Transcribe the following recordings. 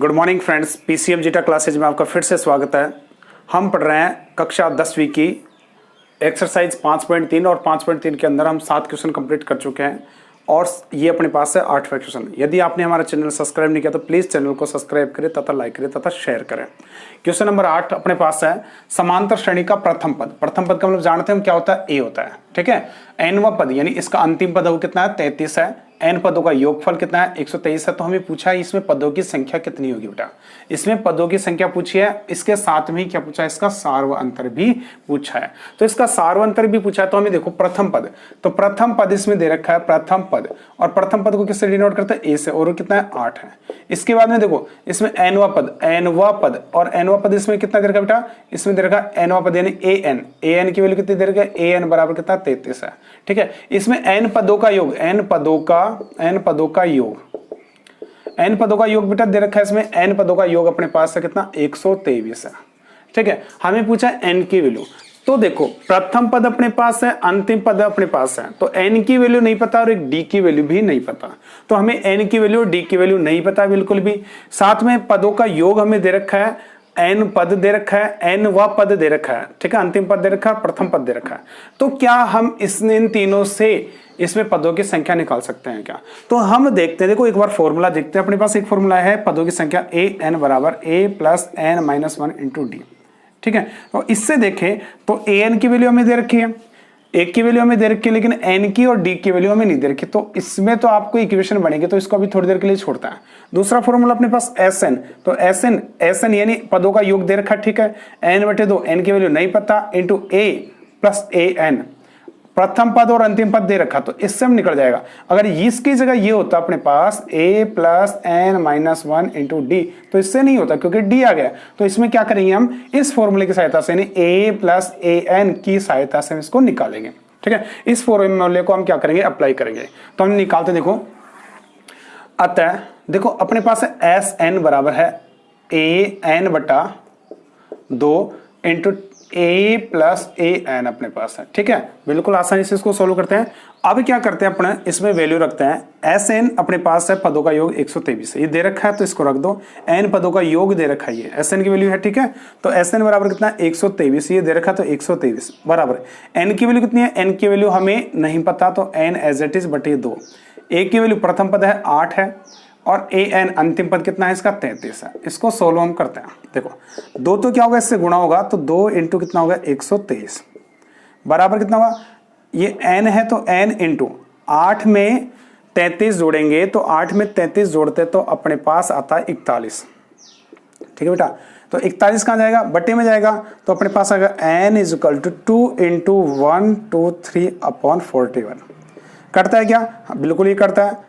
Good morning friends, PCM zeta classes में आपका फिर से स्वागत है। हम पढ़ रहे हैं कक्षा 10वीं की एक्सरसाइज 5.3 और 5.3 के अंदर हम 7 क्वेश्चन कंप्लीट कर चुके हैं और ये अपने पास है 8वां क्वेश्चन। यदि आपने हमारा चैनल सब्सक्राइब नहीं किया तो प्लीज़ चैनल को सब्सक्राइब करें तथा लाइक करें तथा शेयर करें। क्वेश्चन नंबर 8 अपने पास है समांतर श्रेणी का प्रथम पद। प्रथम पद का मतलब जानते हैं हम क्या होता है, ए होता है, ठीक है। एनवां पद यानी इसका अंतिम पद वो कितना है, 33 है। एन पदों का योगफल कितना है, 123 है। तो हमें पूछा है इसमें पदों की संख्या कितनी होगी बेटा। इसमें पदों की संख्या पूछी है, इसके साथ में क्या पूछा है, इसका सार्वअंतर भी पूछा है। तो इसका सार्वअंतर भी पूछा है तो हमें देखो प्रथम पद, तो प्रथम पद इसमें दे रखा है प्रथम पद, और प्रथम पद को किससे डिनोट करते हैं, ए से, और कितना है 8 है। इसके बाद में देखो इसमें एनवा पद, एनवा पद, और एनवा पद इसमें कितना दे रखा है बेटा, इसमें दे रखा है एनवा पद यानी ए एन, ए एन की वैल्यू कितनी दे रखा है, ए एन बराबर कितना 33 है, ठीक है। इसमें एन पदों का योग, एन पदों का योग, एन पदों का योग बेटा दे रखा है इसमें, एन पदों का योग अपने पास है कितना 123 है, ठीक है। हमें पूछा है एन की वैल्यू, तो देखो प्रथम पद अपने पास है, अंतिम पद अपने पास है, तो एन की वैल्यू नहीं पता और एक डी की वैल्यू भी नहीं पता। तो हमें एन की वैल्यू और डी की वैल्यू नहीं पता बिल्कुल भी। साथ में पदों का योग हमें दे रखा है, एन पद दे रखा है, एन व पद दे रखा है, ठीक है। अंतिम पद दे रखा है, प्रथम पद दे रखा है। तो क्या हम इन तीनों से इसमें पदों की संख्या निकाल सकते हैं क्या? तो हम देखते हैं, देखो एक बार फॉर्मूला देखते हैं। अपने पास एक फॉर्मूला है पदों की संख्या ए एन बराबर A plus N minus 1 into D, ठीक है। तो इससे देखें तो ए एन की वैल्यू हमें दे रखी है, एक की वैल्यू हमें दे रखी है, लेकिन एन की और डी की वैल्यू हमें नहीं दे रखी। तो इसमें तो आपको इक्वेशन बनेगी, तो इसको अभी थोड़ी देर के लिए छोड़ता है। दूसरा फॉर्मूला अपने पास एस एन, तो एस एन यानी पदों का योग दे रखा, ठीक है। एन बटे 2, एन की वैल्यू नहीं पता, into A plus A N, प्रथम पद और अंतिम पद दे रखा, तो इससे हम निकल जाएगा। अगर इसकी जगह ये होता अपने पास A plus N minus 1 into D, तो इससे नहीं होता क्योंकि डी आ गया। तो इसमें क्या करेंगे हम, इस फॉर्मूले की सहायता से यानी ए प्लस ए एन की सहायता से हम इसको निकालेंगे, ठीक है। इस फॉर्मूले को हम क्या करेंगे, अप्लाई करेंगे। तो हम निकालते देखो, अतः देखो अपने पास है एस एन बराबर है ए एन बटा 2 into A plus A N अपने पास है, ठीक है। बिल्कुल आसानी से इसको सोल्व करते हैं। अब क्या करते हैं, अपने इसमें वैल्यू रखते हैं। एस एन अपने पास है पदों का योग 123 है, ये दे रखा है तो इसको रख दो। एन पदों का योग दे रखा है, ये एस एन की वैल्यू है, ठीक है। तो एस एन बराबर कितना 123, ये दे रखा है तो 123 बराबर। एन की वैल्यू कितनी है, एन की वैल्यू हमें नहीं पता, तो एन एज इट इज बटे 2। ए की वैल्यू प्रथम पद है 8 है, और ए एन अंतिम पद कितना है इसका 33 है। इसको सोल्व हम करते हैं। देखो 2 तो क्या होगा, इससे गुणा होगा, तो 2 इंटू कितना होगा 123 बराबर कितना होगा, ये एन है तो एन इंटू 8 में 33 जोड़ेंगे, तो 8 में 33 जोड़ते तो अपने पास आता है 41, ठीक है बेटा। तो 41 कहाँ जाएगा, बटे में जाएगा, तो अपने पास आएगा N is equal to 2 into 123 upon 41। कटता है क्या, बिल्कुल ही कटता है,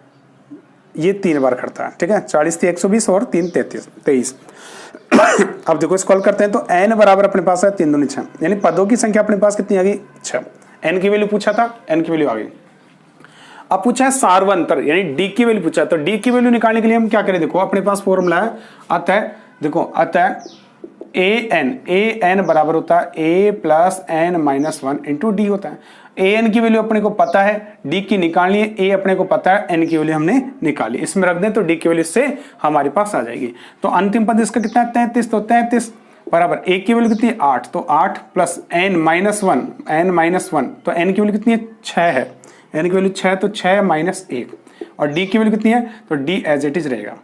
ये 3 बार करता है, ठीक है। 40 थी 120 और 3 23। अब देखो इसको हल करते हैं, तो n बराबर अपने पास है 3 दूनी 6, यानी पदों की संख्या अपने पास कितनी आ गई 6। n की वैल्यू पूछा था, n की वैल्यू आ गई। अब पूछा है सार्वअंतर यानी d की वैल्यू पूछा है, तो d की वैल्यू निकालने के लिए हम क्या करें, देखो अपने पास फॉर्मूला है, अतः देखो अतः ए एन बराबर होता है A plus N minus 1 into D होता है। ए एन की वैल्यू अपने को पता है, डी की निकालनी है, ए अपने को पता है, एन की वैल्यू हमने निकाली, इसमें रख दें तो डी की वैल्यू से हमारे पास आ जाएगी। तो अंतिम पद इसका कितना है 33, तो 33 बराबर ए की वैल्यू कितनी है 8, तो 8 plus N minus 1, N minus 1, तो एन की वैल्यू कितनी है 6 है, एन की वैल्यू 6, तो 6 माइनस 1, और डी की वैल्यू कितनी है, तो डी एज इट इज रहेगा।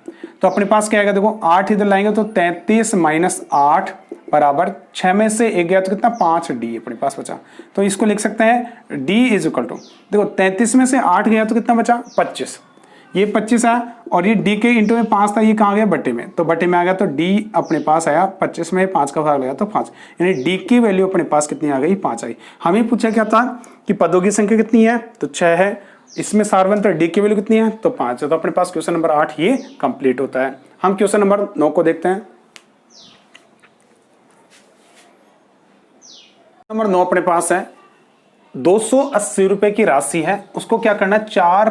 तो अपने पास क्या आएगा, देखो 8 इधर लाएंगे तो 33 माइनस 8 बराबर 6 में से 1 गया तो कितना 5 डी अपने पास बचा। तो इसको लिख सकते हैं डी इज इक्वल टू, देखो 33 में से 8 गया तो कितना बचा 25, ये 25 आया, और ये डी के इंटू में 5 था, ये कहाँ गया बटे में, तो बटे में आ गया, तो डी अपने पास आया 25 में 5 का भाग लगा तो 5, यानी डी की वैल्यू अपने पास कितनी आ गई 5 आई। हमें पूछा क्या था कि पदों की संख्या कितनी है, तो 6 है, इसमें सार्वअंतर डी की वैल्यू कितनी है, तो 5 है। तो अपने पास क्वेश्चन नंबर 8 ये कंप्लीट होता है। हम क्वेश्चन नंबर 9 को देखते हैं। नंबर 9 अपने पास है 280 रुपए की राशि है, उसको क्या करना है, 4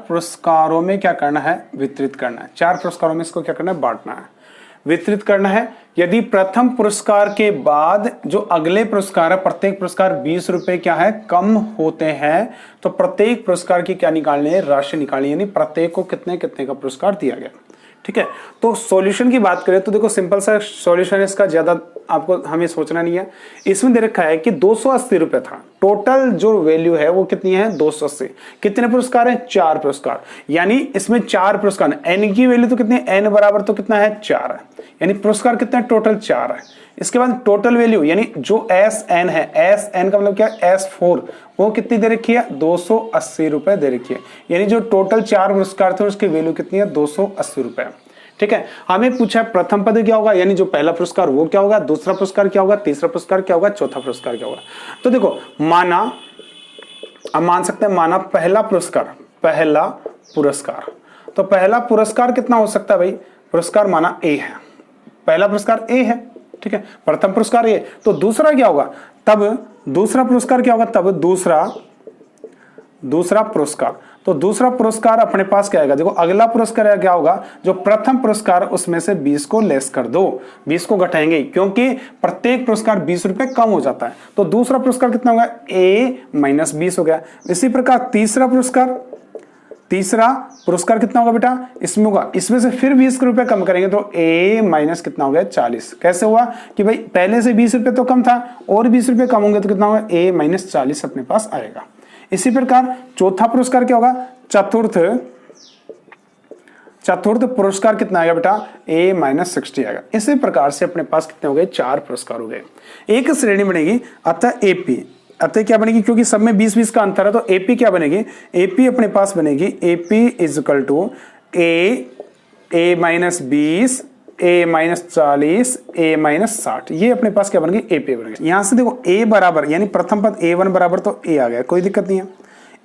पुरस्कारों में क्या करना है, वितरित करना है। 4 पुरस्कारों में इसको क्या करना है, बांटना है, वितरित करना है। यदि प्रथम पुरस्कार के बाद जो अगले पुरस्कार है, प्रत्येक पुरस्कार 20 रुपए क्या है कम होते हैं, तो प्रत्येक पुरस्कार की क्या निकालनी है, राशि निकालनी है, यानी प्रत्येक को कितने कितने का पुरस्कार दिया गया, ठीक है। तो सॉल्यूशन की बात करें तो देखो सिंपल सा सॉल्यूशन है इसका, ज्यादा आपको हमें सोचना नहीं है। इसमें दे रखा है कि 280 रुपए था, टोटल जो वैल्यू है वो कितनी है 280। कितने पुरस्कार हैं 4 पुरस्कार, यानी इसमें 4 पुरस्कार। एन की वैल्यू तो कितनी है, एन बराबर तो कितना है 4 है, यानी पुरस्कार कितने टोटल 4 है। इसके बाद टोटल वैल्यू यानी जो एस एन है, एस एन का मतलब क्या है S4, वो कितनी दे रखी है 280 रुपए दे रखी है, यानी जो टोटल 4 पुरस्कार थे उसकी वैल्यू कितनी है 280 रुपए। ठीक है। हमें पूछा प्रथम पद क्या होगा, यानी जो पहला पुरस्कार वो क्या होगा, दूसरा पुरस्कार क्या होगा, तीसरा पुरस्कार क्या होगा, चौथा पुरस्कार क्या होगा। तो देखो माना, अब मान सकते हैं माना पहला पुरस्कार, पहला पुरस्कार, तो पहला पुरस्कार कितना हो सकता है भाई, पुरस्कार माना A है, पहला पुरस्कार A है, ठीक है, प्रथम पुरस्कार A। तो दूसरा क्या होगा, तब दूसरा पुरस्कार क्या होगा, तब दूसरा पुरस्कार, तो दूसरा पुरस्कार अपने पास क्या आएगा, देखो अगला पुरस्कार क्या होगा, जो प्रथम पुरस्कार उसमें से 20 को लेस कर दो, 20 को घटाएंगे क्योंकि प्रत्येक पुरस्कार 20 रुपए कम हो जाता है। तो दूसरा पुरस्कार कितना होगा, A - 20 हो गया। इसी प्रकार तीसरा पुरस्कार कितना होगा बेटा, इसमें होगा, इसमें से फिर 20 रुपए कम करेंगे तो A माइनस कितना हो गया 40। कैसे हुआ कि भाई पहले से 20 रुपए तो कम था और 20 रुपए कम होंगे तो कितना होगा A - 40 अपने पास आएगा। इसी प्रकार चौथा पुरस्कार क्या होगा, चतुर्थ पुरस्कार कितना आएगा बेटा A - 60 आएगा। इसी प्रकार से अपने पास कितने हो गए 4 पुरस्कार हो गए, एक श्रेणी बनेगी। अतः AP, अतः क्या बनेगी, क्योंकि सब में 20-20 का अंतर है तो AP क्या बनेगी, AP अपने पास बनेगी AP equal to A - 20 A - 40 A - 60, ये अपने पास क्या बन गई AP बन गई। यहां से देखो A बराबर यानी प्रथम पद A1 बराबर तो A आ गया, कोई दिक्कत नहीं है।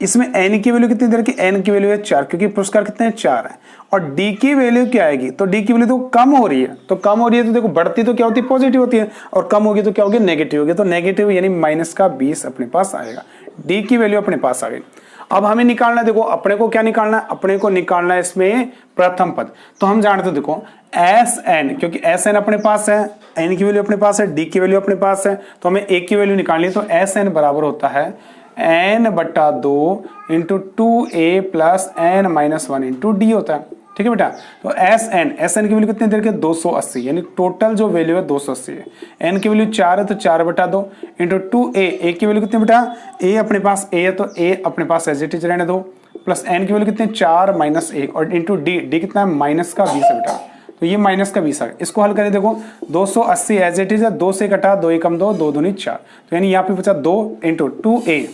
इसमें N की वैल्यू कितनी दे रखी, N की वैल्यू है 4, क्योंकि पुरस्कार कितने हैं 4 है। और D की वैल्यू क्या आएगी, तो D की वैल्यू तो कम हो रही है, तो कम हो रही है तो देखो बढ़ती तो क्या होती है पॉजिटिव होती है, और कम होगी तो क्या होगी नेगेटिव होगी, तो नेगेटिव यानी माइनस का 20 अपने पास आएगा। D की वैल्यू अपने पास आ गई। अब हमें निकालना है, देखो अपने को क्या निकालना है, अपने को निकालना है इसमें प्रथम पद। तो हम जानते देखो SN, क्योंकि SN अपने पास है, N की वैल्यू अपने पास है, D की वैल्यू अपने पास है, तो हमें A की वैल्यू निकालनी है। तो SN बराबर होता है N/2 into 2A plus N - 1 into D होता है। ठीक है बेटा, तो SN की वैल्यू कितनी देर के 280, यानी टोटल जो वैल्यू है 280 है। N की वैल्यू 4 है तो 4/2 इंटू 2A की वैल्यू कितनी बेटा, A अपने पास A है तो A अपने पास एज इट इज रहने दो, प्लस N की वैल्यू कितनी 4 - 1 और इंटू D कितना है माइनस का 20 है बेटा, तो ये माइनस का 20 आ गया। इसको हल करें, देखो 280 एज इट इज है, 2 से कटा 2 कम 2 2 दूनी 4, तो यानी यहाँ पे बचा 2 इंटू 2A,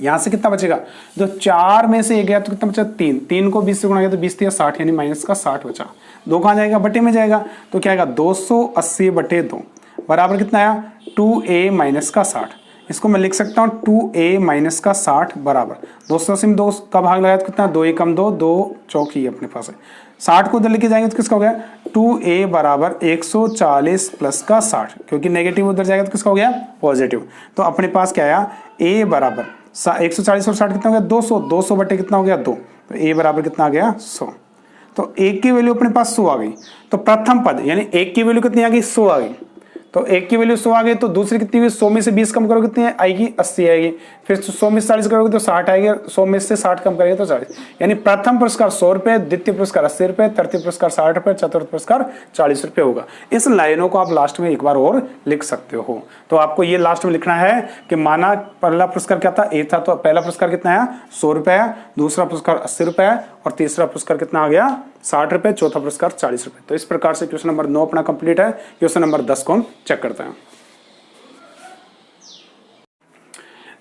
यहां से कितना बचेगा, जो 4 में से 1 गया तो कितना बचा 3, 3 को 20 से गुणा किया तो 20 - 60 यानी माइनस का 60 बचा। 2 कहां जाएगा, बटे में जाएगा, तो क्या आएगा 280/2 बराबर कितना आया 2A माइनस का 60। इसको मैं लिख सकता हूँ 2A माइनस का 60 बराबर 280 में 2 का भाग लगाया तो कितना 2 कम 2 2 चौकी अपने पास है, 60 को उधर लेके जाएंगे तो किसका हो गया 2A बराबर 140 प्लस का 60, क्योंकि नेगेटिव उधर जाएगा तो किसका हो गया पॉजिटिव। तो अपने पास क्या आया A बराबर 140 और 60 कितना हो गया 200, 200 बटे कितना हो गया 2, तो A बराबर कितना आ गया 100। तो A की वैल्यू अपने पास 100 आ गई। तो प्रथम पद यानी A की वैल्यू कितनी आ गई 100 आ गई, तो एक की वैल्यू 100 आ गई, तो दूसरी कितनी हुई 100 में से 20 कम करोगे कितनी आएगी 80 आएगी, फिर 100 में से 40 करोगे तो 60 आएगी, 100 में से 60 कम करेंगे तो 40, यानी प्रथम पुरस्कार 100 रुपए, द्वितीय पुरस्कार 80 रुपए, तृतीय पुरस्कार 60 रुपए, चतुर्थ पुरस्कार 40 रुपए होगा। इस लाइनों को आप लास्ट में एक बार और लिख सकते हो। तो आपको ये लास्ट में लिखना है कि माना पहला पुरस्कार क्या था A था, तो पहला पुरस्कार कितना है 100 रुपए, दूसरा पुरस्कार 80 रुपए और तीसरा पुरस्कार कितना आ गया 60 रुपए, चौथा पुरस्कार 40 रुपए। तो इस प्रकार से क्वेश्चन नंबर 9 अपना कंप्लीट है। क्वेश्चन नंबर 10 को हम चेक करते हैं।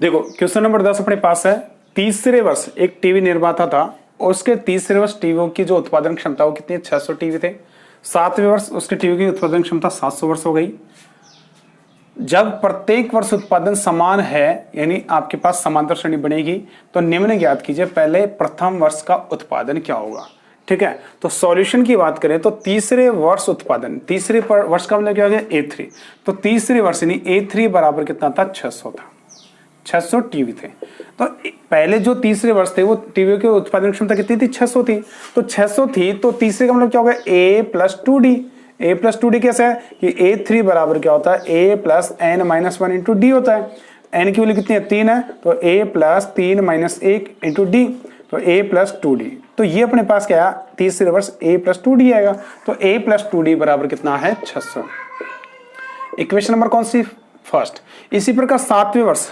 देखो क्वेश्चन नंबर 10 अपने पास है, तीसरे वर्ष एक टीवी निर्माता था और उसके तीसरे वर्ष टीवियों की जो उत्पादन क्षमता वो कितनी 600 टीवी थे। 7वें वर्ष उसके टीवी की उत्पादन क्षमता 700 वर्ष हो गई। जब प्रत्येक वर्ष उत्पादन समान है यानी आपके पास समांतर श्रेणी बनेगी, तो निम्न ज्ञात कीजिए पहले प्रथम वर्ष का उत्पादन क्या होगा। ठीक है, तो सॉल्यूशन की बात करें तो तीसरे वर्ष उत्पादन, तीसरे वर्ष का मतलब क्या हो गया A3, तो तीसरे वर्ष यानी A3 बराबर कितना था 600 था, 600 टीवी थे। तो पहले जो तीसरे वर्ष थे वो टीवी की उत्पादन क्षमता कितनी थी 600 थी, तो 600 थी, तो तीसरे का मतलब क्या होगा A+2D। A+2D कैसे है कि A3 बराबर क्या होता है A plus N - 1 into D होता है। N की वैल्यू कितनी है 3 है, तो A प्लस 3 - 1 इंटू D, तो A+2D। तो तो ये अपने पास क्या है, तीसरी रिवर्स a प्लस 2d आएगा। तो a प्लस 2d बराबर कितना है 600। इक्वेशन नंबर कौन सी, फर्स्ट। इसी प्रकार सातवें वर्ष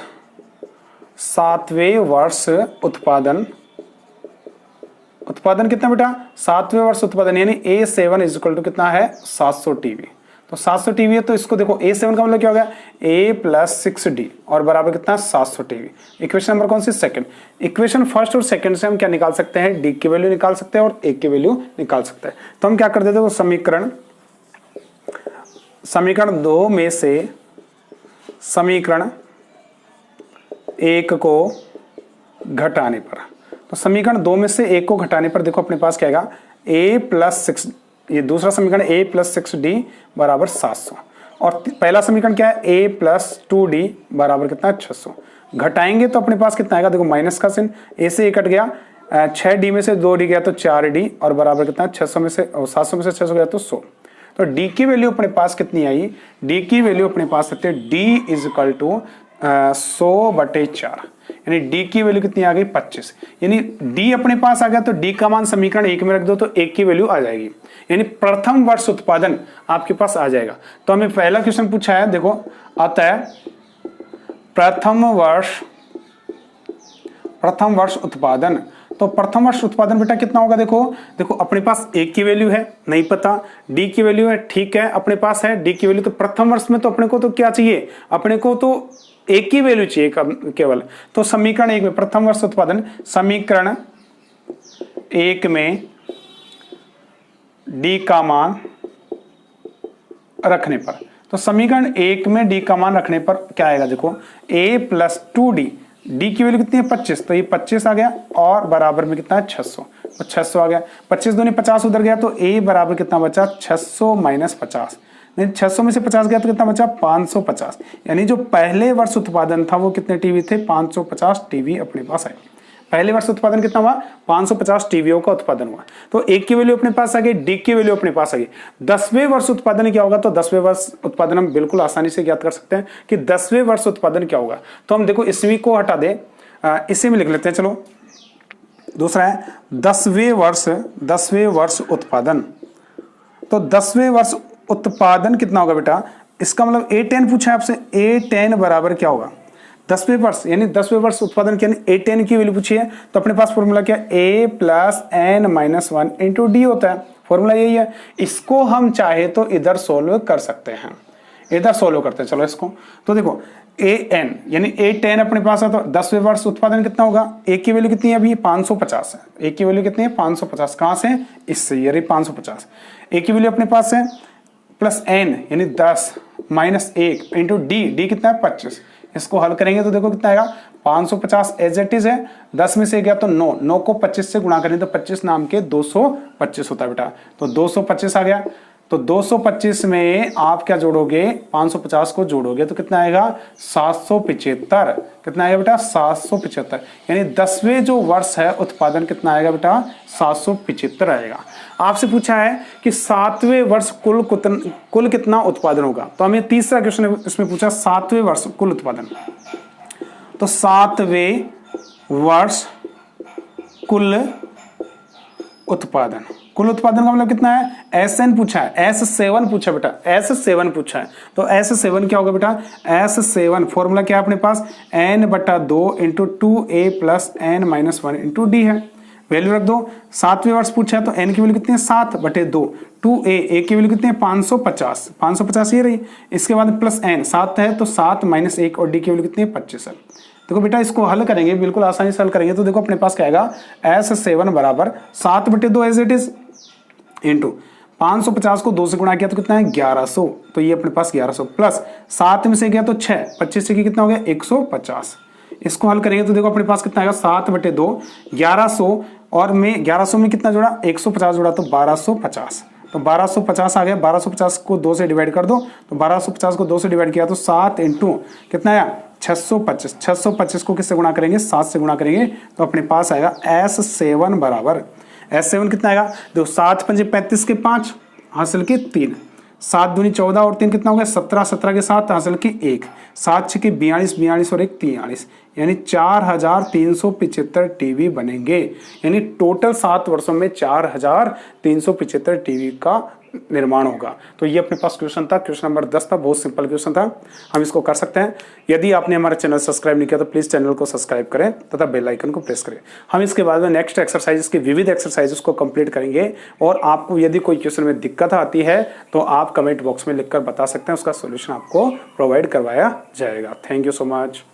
उत्पादन कितना बेटा, सातवें वर्ष उत्पादन यानी A7 इज इक्वल टू कितना है 700 टीवी। तो 700 टीवी है तो इसको देखो A7 का मतलब क्या हो गया A प्लस 6D और बराबर कितना 700 टीवी। इक्वेशन नंबर कौन सी, सेकंड। इक्वेशन फर्स्ट और सेकंड से हम क्या निकाल सकते हैं, D की वैल्यू निकाल सकते हैं और A की वैल्यू निकाल सकते हैं। तो हम क्या कर देते हैं, समीकरण 2 में से समीकरण 1 को घटाने पर, तो समीकरण 2 में से 1 को घटाने पर देखो अपने पास क्या आएगा A प्लस 6, ये दूसरा समीकरण A प्लस 6D बराबर 700 और पहला समीकरण क्या है A प्लस 2D बराबर कितना 600। घटाएंगे तो अपने पास कितना आएगा, देखो माइनस का चिन्ह, A से A कट गया, 6D में से 2D गया तो 4D और बराबर कितना 600 में से 700 में से 600 गया तो 100। तो D की वैल्यू अपने पास कितनी आई, D की वैल्यू अपने पास आती है D इज इक्वल टू 100/4 यानी D की वैल्यू कितनी आ गई 25। यानी D अपने पास आ गया तो D का मान समीकरण 1 में रख दो तो 1 की वैल्यू आ जाएगी, यानी प्रथम वर्ष उत्पादन आपके पास आ जाएगा। तो हमें पहला क्वेश्चन पूछा है, देखो अतः प्रथम वर्ष उत्पादन, तो प्रथम वर्ष उत्पादन बेटा कितना होगा, देखो अपने पास A की वैल्यू है नहीं पता, D की वैल्यू है ठीक है अपने पास है D की वैल्यू, तो प्रथम वर्ष में तो अपने को तो क्या चाहिए, अपने को तो A की वैल्यू चाहिए केवल। तो समीकरण 1 में प्रथम वर्ष उत्पादन, समीकरण 1 में D का मान रखने पर, तो समीकरण 1 में D का मान रखने पर क्या आएगा, देखो A प्लस 2D, D की वैल्यू कितनी है 25, तो ये 25 आ गया और बराबर में कितना है 600, तो 600 आ गया, 25 दूनी 50 उधर गया तो A बराबर कितना बचा 600 माइनस 50, नहीं 600 में से 50 गया तो कितना बचा 550। यानी जो पहले वर्ष उत्पादन था वो कितने टीवी थे 550 टीवी अपने पास आए। पहले वर्ष उत्पादन कितना हुआ 550 टीवीओ का उत्पादन हुआ। तो A की वैल्यू अपने पास आ गई, D की वैल्यू अपने पास आ गई। 10वें वर्ष उत्पादन क्या होगा, तो 10वें वर्ष उत्पादन हम बिल्कुल आसानी से ज्ञात कर सकते हैं कि 10वें वर्ष उत्पादन क्या होगा। तो हम देखो इसवीं को हटा दे, इसी में लिख लेते हैं, चलो दूसरा है 10वें वर्ष उत्पादन। तो 10वें वर्ष उत्पादन कितना होगा बेटा, इसका मतलब A10 पूछा है आपसे, A10 बराबर क्या होगा 10वें वर्ष, यानी 10वें वर्ष उत्पादन की A10 की वैल्यू पूछी है। तो अपने पास फॉर्मूला क्या A plus n minus 1 into D होता है, फॉर्मूला यही है। इसको हम चाहे तो इधर सोल्व कर सकते हैं, इधर सोल्व करते हैं, चलो इसको। तो देखो an यानी A10 अपने पास है, तो 10वें वर्ष उत्पादन कितना होगा, A की वैल्यू कितनी है अभी 550 है, A की वैल्यू कितनी है 550, कहां से इससे, ये 550, A की वैल्यू अपने पास है प्लस n यानी 10 माइनस 1 इंटू डी कितना है 25। इसको हल करेंगे तो देखो कितना आएगा 550 एज इट इज है, 10 में से गया तो 9 को 25 से गुणा करें तो 25 नाम के 225 होता है बेटा, तो 225 आ गया। तो 225 में आप क्या जोड़ोगे 550 को जोड़ोगे तो कितना आएगा 775, कितना आएगा बेटा 775, यानी 10वें जो वर्ष है उत्पादन कितना आएगा बेटा 775 आएगा। आपसे पूछा है कि 7वें वर्ष कुल कितना उत्पादन होगा, तो हमें तीसरा क्वेश्चन इसमें पूछा 7वें वर्ष कुल उत्पादन। तो 7वें वर्ष कुल उत्पादन का मतलब कितना है SN पूछा है, S7 पूछा बेटा, S7 पूछा है। तो S7 क्या होगा बेटा, S7 फॉर्मूला क्या है अपने पास n/2 into 2a plus n minus 1 into D है, वैल्यू रख दो। 7वें वर्ष पूछा है तो n की वैल्यू कितनी है 7/2, 2a की वैल्यू कितनी है 550 ये रही। इसके बाद प्लस n 7 है तो 7 माइनस 1 और d की वैल्यू कितनी है 25 है। देखो बेटा इसको हल करेंगे, बिल्कुल आसानी से हल करेंगे तो देखो अपने पास क्या आएगा S7 बराबर 7/2 एज इट इज इंटू 550 को 2 से गुणा किया तो कितना है 1100, तो ये अपने पास 1100 प्लस 7 में से गया तो 6, 25 से कितना हो गया 150। इसको हल करेंगे तो देखो अपने पास कितना आएगा 7/2 1100 और में 1100 में कितना जोड़ा 150 जोड़ा तो 1250, तो 1250 आ गया। 1250 को 2 से डिवाइड कर दो तो 1250 को 2 से डिवाइड किया तो 7 इंटू कितना आया 625, 625 को किससे गुणा करेंगे 7 से गुणा करेंगे तो अपने पास आएगा S7 बराबर, S7 कितना आएगा देखो 7 5 35 के 5 हासिल के 3, 7 दूनी 14 और 3 कितना हो गया 17, 17 के साथ हासिल की 1, 7 6 की 42, 42 और 1 43, यानी 4375 टीवी बनेंगे। यानी टोटल 7 वर्षों में 4375 टीवी का निर्माण होगा। तो ये अपने पास क्वेश्चन था, क्वेश्चन नंबर 10 था, बहुत सिंपल क्वेश्चन था, हम इसको कर सकते हैं। यदि आपने हमारा चैनल सब्सक्राइब नहीं किया तो प्लीज चैनल को सब्सक्राइब करें तथा बेल आइकन को प्रेस करें। हम इसके बाद में नेक्स्ट एक्सरसाइजेस के विविध एक्सरसाइजेस को कंप्लीट करेंगे, और आपको यदि कोई क्वेश्चन में दिक्कत आती है तो आप कमेंट बॉक्स में लिखकर बता सकते हैं, उसका सोल्यूशन आपको प्रोवाइड करवाया जाएगा। Thank you so much.